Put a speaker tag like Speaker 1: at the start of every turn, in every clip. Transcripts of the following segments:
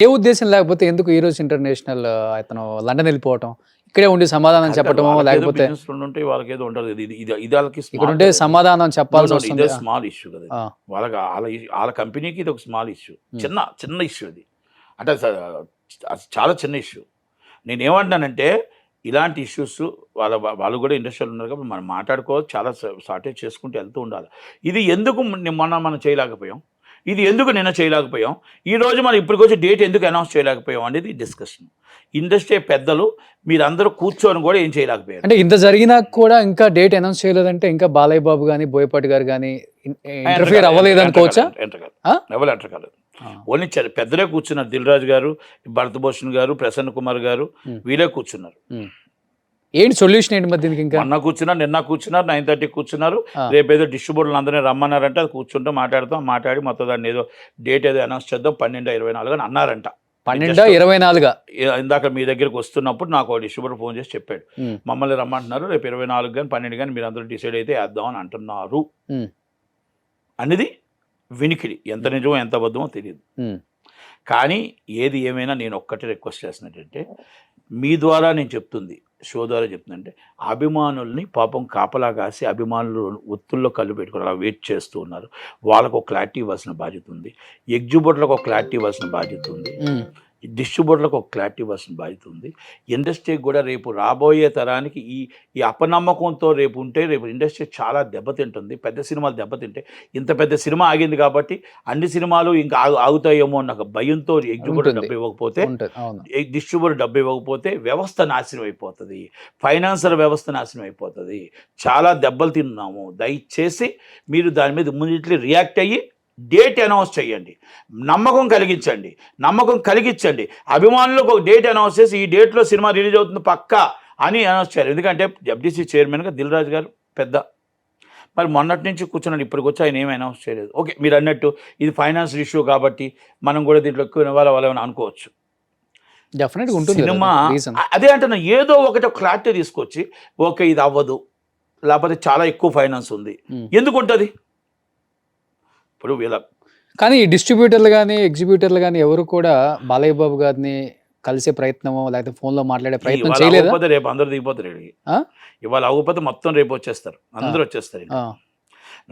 Speaker 1: ఏ ఉద్దేశం లేకపోతే ఎందుకు ఈరోజు ఇంటర్నేషనల్ అతను లండన్ వెళ్ళిపోవటం, ఇక్కడే ఉండి సమాధానం చెప్పటమో లేకపోతే
Speaker 2: ఉంటే వాళ్ళకేదో ఉంటుంది. ఇది వాళ్ళకి
Speaker 1: ఇక్కడ ఉంటే సమాధానం చెప్పాల్సి
Speaker 2: ఇదే
Speaker 1: వస్తుంది.
Speaker 2: స్మాల్ ఇష్యూ కదా.
Speaker 1: ఆ,
Speaker 2: వాళ్ళకి వాళ్ళ కంపెనీకి ఇది ఒక స్మాల్ ఇష్యూ, చిన్న చిన్న ఇష్యూ ఇది. అంటే అది చాలా చిన్న ఇష్యూ. నేనేమంటున్నానంటే ఇలాంటి ఇష్యూస్ వాళ్ళు కూడా ఇండస్ట్రీలో ఉన్నారు కాబట్టి మనం మాట్లాడుకోవచ్చు, చాలా సార్టేజ్ చేసుకుంటూ వెళ్తూ ఉండాలి. ఇది ఎందుకు మనం చేయలేకపోయాం, ఇది ఎందుకు నిన్న చేయలేకపోయాం, ఈరోజు మనం ఇప్పటికొచ్చి డేట్ ఎందుకు అనౌన్స్ చేయలేకపోయాం అనేది డిస్కషన్. ఇండస్ట్రీ పెద్దలు మీరందరూ కూర్చొని కూడా ఏం చేయలేకపోయారు.
Speaker 1: అంటే ఇంత జరిగినా కూడా ఇంకా డేట్ అనౌన్స్ చేయలేదంటే ఇంకా బాలయ్య బాబు కానీ బోయపాటి గారు కానీ ఇంటర్ఫియర్ అవ్వలేదు అనుకోవచ్చా?
Speaker 2: ఎవరు ఎంటర్ కాలేదు. ఓన్లీ పెద్దలే కూర్చున్నారు. దిల్ రాజు గారు, భరత్ భూషణ్ గారు, ప్రసన్న కుమార్ గారు, వీళ్ళే కూర్చున్నారు.
Speaker 1: ఏంటి సొల్యూషన్ ఏంటి మరి దీనికి? ఇంకా
Speaker 2: నిన్న కూర్చున్నారు 9:30 కూర్చున్నారు. రేపేదో డిస్ట్రిబ్యూటర్లు అందరినీ రమ్మన్నారంటే అది కూర్చుంటాం, మాట్లాడి మొత్తం దాన్ని ఏదో డేట్ ఏదో అనౌన్స్ చేద్దాం 12/24 అని అన్నారంట.
Speaker 1: 12/24
Speaker 2: ఇందాక మీ దగ్గరకు వస్తున్నప్పుడు నాకు డిస్ట్రిబ్యూటర్ ఫోన్ చేసి చెప్పాడు, మమ్మల్ని రమ్మంటున్నారు, రేపు 24 కానీ 12 కానీ మీరు అందరూ డిసైడ్ అయితే వేద్దాం అని అంటున్నారు అనేది వినికిడి. ఎంత నిజమో ఎంత అబద్ధమో తెలియదు. కానీ ఏది ఏమైనా నేను ఒక్కటే రిక్వెస్ట్ చేస్తున్నట్టంటే, మీ ద్వారా నేను చెప్తుంది, షో ద్వారా చెప్తుందంటే, అభిమానుల్ని పాపం కాపలా కాసి అభిమానులు ఒత్తుల్లో కళ్ళు పెట్టుకుని అలా వెయిట్ చేస్తూ ఉన్నారు. వాళ్ళకు ఒక క్లారిటీ ఇవ్వాల్సిన బాధ్యత ఉంది, ఎగ్జిబ్యూటర్లకు ఒక క్లారిటీ ఇవ్వాల్సిన బాధ్యత ఉంది, డిస్ట్రిబ్యూటర్లకు ఒక క్లారిటీ ఇవ్వాల్సిన బాధ్యత ఉంది. ఇండస్ట్రీకి కూడా రేపు రాబోయే తరానికి ఈ అపనమ్మకంతో రేపు ఉంటే రేపు ఇండస్ట్రీ చాలా దెబ్బతింటుంది. పెద్ద సినిమాలు దెబ్బతింటే, ఇంత పెద్ద సినిమా ఆగింది కాబట్టి అన్ని సినిమాలు ఇంకా ఆగుతాయేమో అన్న భయంతో ఎగ్జిబ్యూటర్ డబ్బు ఇవ్వకపోతే, డిస్ట్రిబ్యూటర్ డబ్బు ఇవ్వకపోతే వ్యవస్థ నాశనం అయిపోతుంది, ఫైనాన్షియల్ వ్యవస్థ నాశనం అయిపోతుంది. చాలా దెబ్బలు తిన్నాము. దయచేసి మీరు దాని మీద ఇమ్మీడియట్లీ రియాక్ట్ అయ్యి డేట్ అనౌన్స్ చేయండి, నమ్మకం కలిగించండి. అభిమానులకు ఒక డేట్ అనౌన్స్ చేసి ఈ డేట్లో సినిమా రిలీజ్ అవుతుంది పక్కా అని అనౌన్స్ చేయాలి. ఎందుకంటే ఎఫ్డీసీ చైర్మన్గా దిల్ రాజు గారు పెద్ద, మరి మొన్నటి నుంచి కూర్చున్నాడు, ఇప్పటికి వచ్చి ఆయన ఏమి అనౌన్స్ చేయలేదు. ఓకే, మీరు అన్నట్టు ఇది ఫైనాన్షియల్ ఇష్యూ కాబట్టి మనం కూడా దీంట్లో ఎక్కువ వాళ్ళని అనుకోవచ్చు.
Speaker 1: డెఫినెట్గా ఉంటుంది
Speaker 2: సినిమా. అదే అంటున్నా, ఏదో ఒకటి క్లారిటీ తీసుకొచ్చి ఓకే ఇది అవ్వదు, లేకపోతే చాలా ఎక్కువ ఫైనాన్స్ ఉంది, ఎందుకు ఉంటుంది ఇప్పుడు వీళ్ళ. కానీ
Speaker 1: ఈ డిస్ట్రిబ్యూటర్లు కానీ ఎగ్జిబ్యూటర్లు కానీ ఎవరు కూడా బాలయ్య బాబు గారిని కలిసే ప్రయత్నమో లేకపోతే ఫోన్లో మాట్లాడే ప్రయత్నం చేయలేదు.
Speaker 2: రేపు అందరూ దిగిపోతారు, ఇవాళ అవ్వకపోతే మొత్తం రేపు వచ్చేస్తారు, అందరూ వచ్చేస్తారు.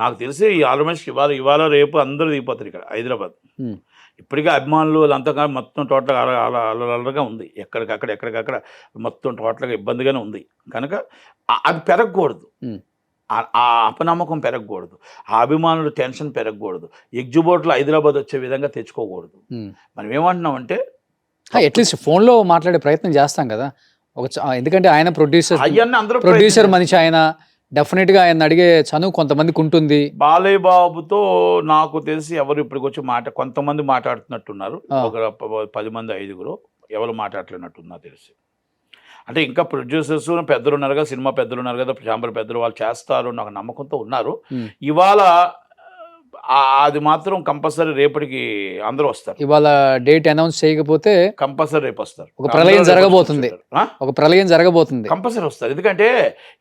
Speaker 2: నాకు తెలిసి ఆల్మోస్ట్ ఇవాళ రేపు అందరూ దిగిపోతారు ఇక్కడ హైదరాబాద్. ఇప్పటికే అభిమానులు వాళ్ళంతా మొత్తం టోటల్గా అలగా ఉంది, ఎక్కడికక్కడ మొత్తం టోటల్గా ఇబ్బందిగానే ఉంది. కనుక అది పెరగకూడదు, ఆ అపనమ్మకం పెరగకూడదు, ఆ అభిమానులు టెన్షన్ పెరగకూడదు, ఎగ్జిబ్యూటర్లు హైదరాబాద్ వచ్చే విధంగా తెచ్చుకోకూడదు. మనం ఏమంటున్నామంటే
Speaker 1: అట్లీస్ట్ ఫోన్లో మాట్లాడే ప్రయత్నం చేస్తాం కదా, ఎందుకంటే ఆయన ప్రొడ్యూసర్ మనిషి, ఆయన డెఫినెట్గా ఆయన అడిగే చనువు కొంతమందికి ఉంటుంది.
Speaker 2: బాలయ్య బాబుతో నాకు తెలిసి ఎవరు ఇప్పటికొచ్చి కొంతమంది మాట్లాడుతున్నట్టున్నారు, ఒక 10 మంది 5 ఎవరు మాట్లాడలేనట్టున్నారు తెలిసి. అంటే ఇంకా ప్రొడ్యూసర్స్ పెద్దలు ఉన్నారు కదా, సినిమా పెద్దలు ఉన్నారు కదా, ఛాంబర్ పెద్దలు, వాళ్ళు చేస్తారు నాకు నమ్మకంతో ఉన్నారు. ఇవాళ అది మాత్రం కంపల్సరీ రేపటికి అందరూ వస్తారు.
Speaker 1: ఇవాళ డేట్ అనౌన్స్ చేయకపోతే
Speaker 2: కంపల్సరీ రేపు వస్తారు.
Speaker 1: ఒక ప్రళయం జరగబోతుంది,
Speaker 2: కంపల్సరీ వస్తారు. ఎందుకంటే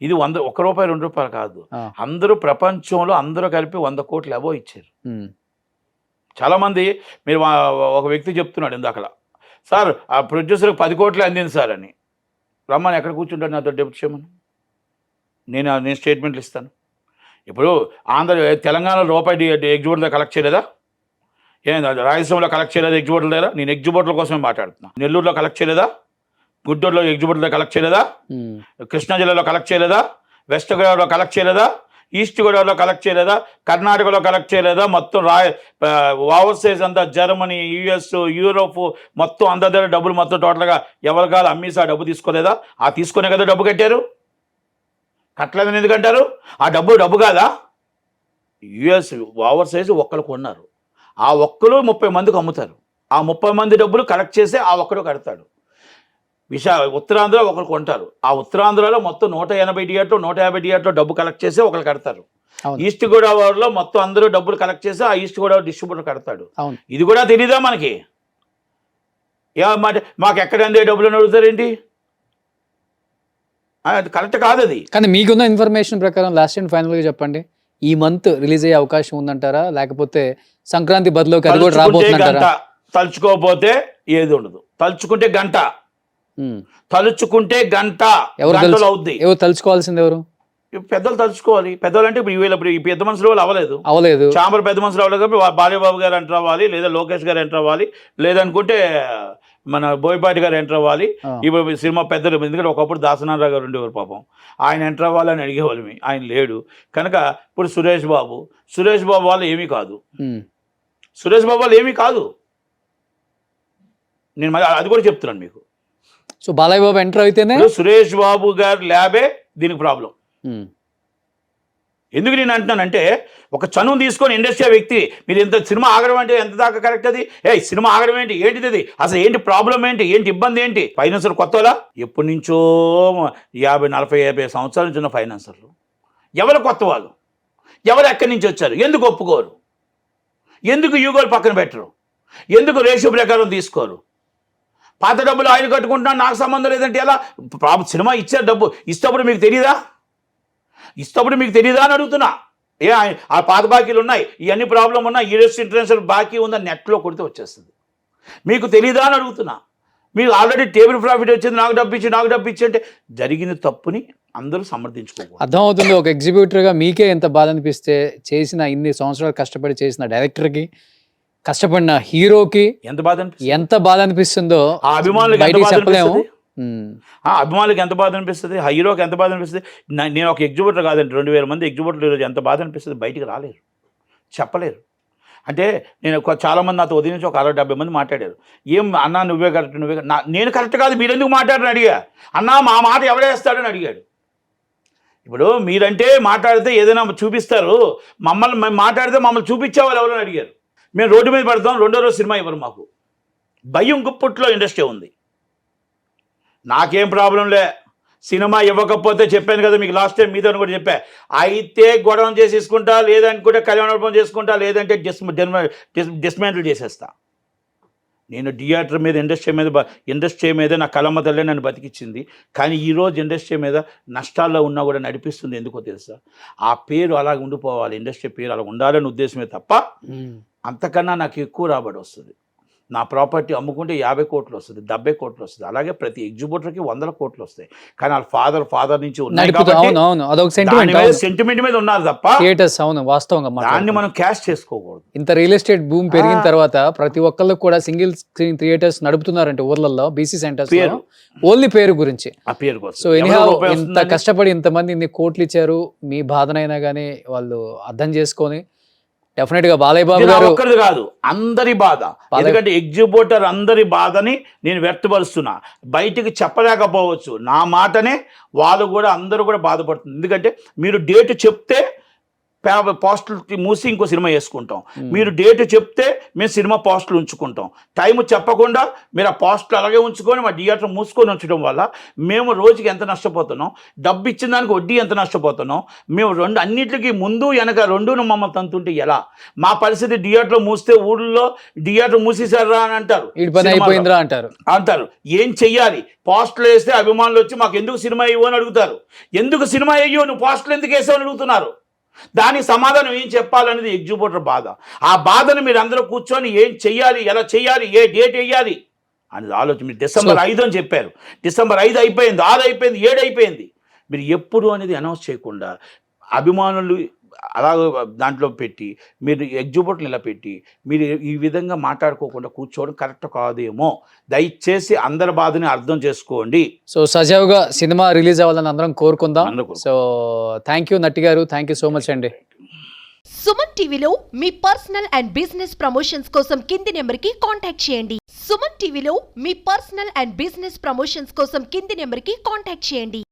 Speaker 2: ఇది 1 రూపాయి 2 రూపాయలు కాదు, అందరూ ప్రపంచంలో అందరూ కలిపి 100 కోట్లు అబో ఇచ్చారు. చాలా మంది, మీరు ఒక వ్యక్తి చెప్తున్నాడు ఇందాకలా, సార్ ఆ ప్రొడ్యూసర్కి 10 కోట్లు అందింది సార్ అని. రమ్మని ఎక్కడ కూర్చుంటాడు నాతో డెప్యూటీ చైర్మన్, నేను స్టేట్మెంట్లు ఇస్తాను. ఇప్పుడు తెలంగాణలో రూపాయి ఎగ్జిబ్యూటర్లో కలెక్ట్ చేయలేదా, రాయలసీమలో కలెక్ట్ చేయలేదా ఎగ్జిబ్యూటర్ల దగ్గర? నేను ఎగ్జిబ్యూటర్ల కోసమే మాట్లాడుతున్నా. నెల్లూరులో కలెక్ట్ చేయలేదా, గుంటూరులో ఎగ్జిబ్యూటర్లో కలెక్ట్ చేయలేదా, కృష్ణా జిల్లాలో కలెక్ట్ చేయలేదా, వెస్ట్ గోదావరిలో కలెక్ట్ చేయలేదా, ఈస్ట్ గోదావరిలో కలెక్ట్ చేయలేదా, కర్ణాటకలో కలెక్ట్ చేయలేదా? మొత్తం ఓవర్సీస్ అంతా జర్మనీ, యుఎస్, యూరోప్ మొత్తం అందరి దగ్గర డబ్బులు మొత్తం టోటల్గా ఎవరి కాదు అమ్మేసి ఆ డబ్బు తీసుకోలేదా? ఆ తీసుకునే కదా డబ్బు కట్టారు. కట్టలేదని ఎందుకంటారు? ఆ డబ్బు కాదా? యుఎస్ ఓవర్సీస్ ఒక్కరు కొన్నారు, ఆ ఒక్కరు 30 మందికి అమ్ముతారు, ఆ 30 మంది డబ్బులు కలెక్ట్ చేసి ఆ ఒక్కడు కడతాడు. ఉత్తరాంధ్ర ఒకరు కొంటారు, ఆ ఉత్తరాంధ్రలో మొత్తం 180 థియేటర్లు 150 థియేటర్లో డబ్బు కలెక్ట్ చేసి ఒకరు కడతారు. ఈస్ట్ గోదావరిలో మొత్తం అందరూ డబ్బులు కలెక్ట్ చేసి ఆ ఈస్ట్ గోదావరి డిస్ట్రిబ్యూటర్ కడతాడు. ఇది కూడా తెలీదా మనకి? మాకు ఎక్కడ అందే డబ్బులు అని అడుగుతారేంటి? అది కరెక్ట్ కాదు అది.
Speaker 1: కానీ మీకున్న ఇన్ఫర్మేషన్ ప్రకారం లాస్ట్ అండ్ ఫైనల్గా చెప్పండి, ఈ మంత్ రిలీజ్ అయ్యే అవకాశం ఉందంటారా, లేకపోతే సంక్రాంతి బదులోకి అది కూడా రాబోతుందంటారా?
Speaker 2: తలుచుకోకపోతే ఏది ఉండదు. తలుచుకుంటే గంట,
Speaker 1: ఉమ్.
Speaker 2: తలుచుకుంటే గంట,
Speaker 1: ఎవరు
Speaker 2: గంటలు అవుద్ది.
Speaker 1: ఎవరు తలుచుకోవాల్సింది ఎవరు?
Speaker 2: పెద్దలు తలుచుకోవాలి. పెద్దలు అంటే ఇప్పుడు ఈ పెద్ద మనుషుల వాళ్ళు
Speaker 1: అవ్వలేదు,
Speaker 2: చాంబర్ పెద్ద మనుషులు అవ్వలేదు కాబట్టి బాలయ్యబాబు గారు ఎంటర్ అవ్వాలి, లేదా లోకేష్ గారు ఎంటర్ అవ్వాలి, లేదనుకుంటే మన బోయపాటి గారు ఎంటర్ అవ్వాలి. ఇప్పుడు సినిమా పెద్దలు, ఎందుకంటే ఒకప్పుడు దాసనారాయణ గారు ఉండేవారు పాపం, ఆయన ఎంటర్ అవ్వాలని అడిగేవాళ్ళమి, ఆయన లేడు కనుక ఇప్పుడు సురేష్ బాబు వాళ్ళు ఏమీ కాదు. సురేష్ బాబు వాళ్ళు ఏమీ కాదు. నేను అది కూడా చెప్తున్నాను మీకు.
Speaker 1: సో బాలయ్య బాబు ఎంటర్ అయితేనే
Speaker 2: సురేష్ బాబు గారి ల్యాబే దీనికి ప్రాబ్లం. ఎందుకు నేను అంటున్నానంటే, ఒక చనువు తీసుకొని ఇండస్ట్రీ వ్యక్తి మీరు ఇంత సినిమా ఆగడం అంటే ఎంత దాకా కరెక్ట్? అది సినిమా ఆగడం ఏంటి, ఏంటిది అది, అసలు ఏంటి ప్రాబ్లం ఏంటి, ఏంటి ఇబ్బంది ఏంటి? ఫైనాన్సర్ కొత్తలా ఎప్పటి నుంచో 50 సంవత్సరాల నుంచి ఉన్న ఫైనాన్సర్లు ఎవరు కొత్త వాళ్ళు, ఎవరు ఎక్కడి నుంచి వచ్చారు, ఎందుకు ఒప్పుకోరు, ఎందుకు యూగోలు పక్కన పెట్టరు, ఎందుకు రేషియో ప్రకారం తీసుకోరు? పాత డబ్బులు ఆయన కట్టుకుంటున్నాను నాకు సంబంధం లేదంటే ఎలా? సినిమా ఇచ్చారు, డబ్బు ఇస్తప్పుడు మీకు తెలియదా? అని అడుగుతున్నా. ఆ పాత బాకీలు ఉన్నాయి, ఇవన్నీ ప్రాబ్లం ఉన్నాయి, యూఎస్ ఇంటర్నేషనల్ బాకీ ఉందని నెట్లో కొడితే వచ్చేస్తుంది. మీకు తెలియదా అని అడుగుతున్నా. మీకు ఆల్రెడీ టేబుల్ ప్రాఫిట్ వచ్చింది, నాకు డబ్బు ఇచ్చి అంటే జరిగిన తప్పుని అందరూ సమర్థించుకోకూడదు.
Speaker 1: అర్థమవుతుంది. ఒక ఎగ్జిబ్యూటర్గా మీకే ఎంత బాధ అనిపిస్తే, చేసిన ఇన్ని సంవత్సరాలు కష్టపడి చేసిన డైరెక్టర్కి, కష్టపడిన హీరోకి ఎంత బాధ అనిపిస్తుందో
Speaker 2: ఆ అభిమానులకు
Speaker 1: చెప్పలేము.
Speaker 2: అభిమానులకు ఎంత బాధ అనిపిస్తుంది, హీరోకి ఎంత బాధ అనిపిస్తుంది. నేను ఒక ఎగ్జిబ్యూటర్ కాదండి, 2000 మంది ఎగ్జిబ్యూటర్లు ఈరోజు ఎంత బాధ అనిపిస్తుంది, బయటికి రాలేరు, చెప్పలేరు. అంటే నేను చాలామంది నాతో ఉదయం నుంచి ఒక 60-70 మంది మాట్లాడారు. ఏం అన్నా నువ్వే కరెక్ట్, నేను కరెక్ట్ కాదు, మీరు ఎందుకు మాట్లాడని అడిగా. అన్నా మా మాట ఎవడేస్తాడని అడిగాడు. ఇప్పుడు మీరంటే మాట్లాడితే ఏదైనా చూపిస్తారు, మమ్మల్ని మాట్లాడితే మమ్మల్ని చూపించేవాళ్ళు ఎవరైనా అడిగారు. మేము రోడ్డు మీద పడతాం, 2వ రోజు సినిమా ఇవ్వరు మాకు. భయం గుప్పట్లో ఇండస్ట్రీ ఉంది. నాకేం ప్రాబ్లం లే, సినిమా ఇవ్వకపోతే చెప్పాను కదా మీకు లాస్ట్ టైం మీతో కూడా చెప్పా, అయితే గొడవ చేసేసుకుంటా, లేదనుకుంటే కళ్యాణోత్సవం చేసుకుంటా, లేదంటే డిస్మాంటిల్ చేసేస్తా. నేను థియేటర్ మీద ఇండస్ట్రీ మీద నా కలమ్మ తల్లే నన్ను బతికిచ్చింది. కానీ ఈరోజు ఇండస్ట్రీ మీద నష్టాల్లో ఉన్నా కూడా నడిపిస్తుంది. ఎందుకో తెలుసా? ఆ పేరు అలాగ ఉండిపోవాలి, ఇండస్ట్రీ పేరు అలా ఉండాలని ఉద్దేశమే తప్ప అంతకన్నా నాకు ఎక్కువ రాబడి వస్తుంది. నా ప్రాపర్టీ అమ్ముకుంటే 50 కోట్లు వస్తుంది, 70 కోట్లు వస్తుంది. అలాగే ప్రతి ఎగ్జిబ్యూటర్కి 100 కోట్లు వస్తాయి. కానీ వాళ్ళ ఫాదర్ నుంచి సెంటిమెంట్ మీద ఉన్నారు తప్ప దాన్ని మనం క్యాష్ చేసుకోకూడదు.
Speaker 1: ఇంత రియల్ ఎస్టేట్ భూమి పెరిగిన తర్వాత ప్రతి ఒక్కళ్ళు కూడా సింగిల్ స్క్రీన్ థియేటర్స్ నడుపుతున్నారంటే ఊర్లలో, బీసీ సెంటర్స్, ఓన్లీ పేరు గురించి,
Speaker 2: ఆ పేరు కోసం.
Speaker 1: సో ఇంత కష్టపడి ఇంతమంది ఇన్ని కోట్లు ఇచ్చారు, మీ బాధనైనా కానీ వాళ్ళు అర్థం చేసుకొని డెఫినెట్ గా బాలయ్య బాబు గారు
Speaker 2: ఒక్కరిది కాదు, అందరి బాధ. ఎందుకంటే ఎగ్జిబ్యూటర్ అందరి బాధని నేను వ్యక్తపరుస్తున్నా. బయటికి చెప్పలేకపోవచ్చు, నా మాటనే వాళ్ళు కూడా అందరూ కూడా బాధపడుతుంది. ఎందుకంటే మీరు డేట్ చెప్తే పోస్టులు మూసి ఇంకో సినిమా వేసుకుంటాం, మీరు డేట్ చెప్తే మేము సినిమా పోస్టులు ఉంచుకుంటాం. టైం చెప్పకుండా మీరు ఆ పోస్టులు అలాగే ఉంచుకొని మా థియేటర్ మూసుకొని ఉంచడం వల్ల మేము రోజుకి ఎంత నష్టపోతున్నాం, డబ్బు ఇచ్చిన దానికి వడ్డీ ఎంత నష్టపోతున్నాం. మేము అన్నిటికీ ముందు వెనక రెండును మమ్మల్ని తంతుంటే ఎలా? మా పరిస్థితి థియేటర్ మూస్తే ఊళ్ళో థియేటర్ మూసేశారా అని అంటారు. ఏం చెయ్యాలి? పోస్టులు వేస్తే అభిమానులు వచ్చి మాకు ఎందుకు సినిమా ఇవ్వు అని అడుగుతారు. ఎందుకు సినిమా వేయో, నువ్వు పోస్టులు ఎందుకు వేసావు అని అడుగుతున్నారు. దానికి సమాధానం ఏం చెప్పాలనేది ఎగ్జిబ్యూటర్ బాధ. ఆ బాధను మీరు అందరూ కూర్చొని ఏం చెయ్యాలి, ఎలా చెయ్యాలి, ఏ డేట్ వేయాలి అనేది ఆలోచన. మీరు December 5 అని చెప్పారు, December 5 అయిపోయింది, 6 అయిపోయింది, 7 అయిపోయింది. మీరు ఎప్పుడు అనేది అనౌన్స్ చేయకుండా అభిమానులు అలా దాంట్లో పెట్టి, మీరు ఎగ్జిబ్యూటర్లు ఇలా పెట్టి మీరు ఈ విధంగా మాట్లాడుకోకుండా కూర్చోవడం కరెక్ట్ కాదేమో. దయచేసి అందరి బాధని అర్థం చేసుకోండి.
Speaker 1: సో సజావుగా సినిమా రిలీజ్ అవ్వాలని అందరం కోరుకుందాం. సో థ్యాంక్ యూ నట్టి గారు, థ్యాంక్ యూ సో మచ్ అండి.
Speaker 3: సుమన్ టీవీలో మీ పర్సనల్ అండ్ బిజినెస్ ప్రమోషన్స్ కోసం కింది నెంబర్కి కాంటాక్ట్ చేయండి. సుమన్ టీవీలో మీ పర్సనల్ అండ్ బిజినెస్ ప్రమోషన్స్ కోసం కింది నెంబర్కి కాంటాక్ట్ చేయండి.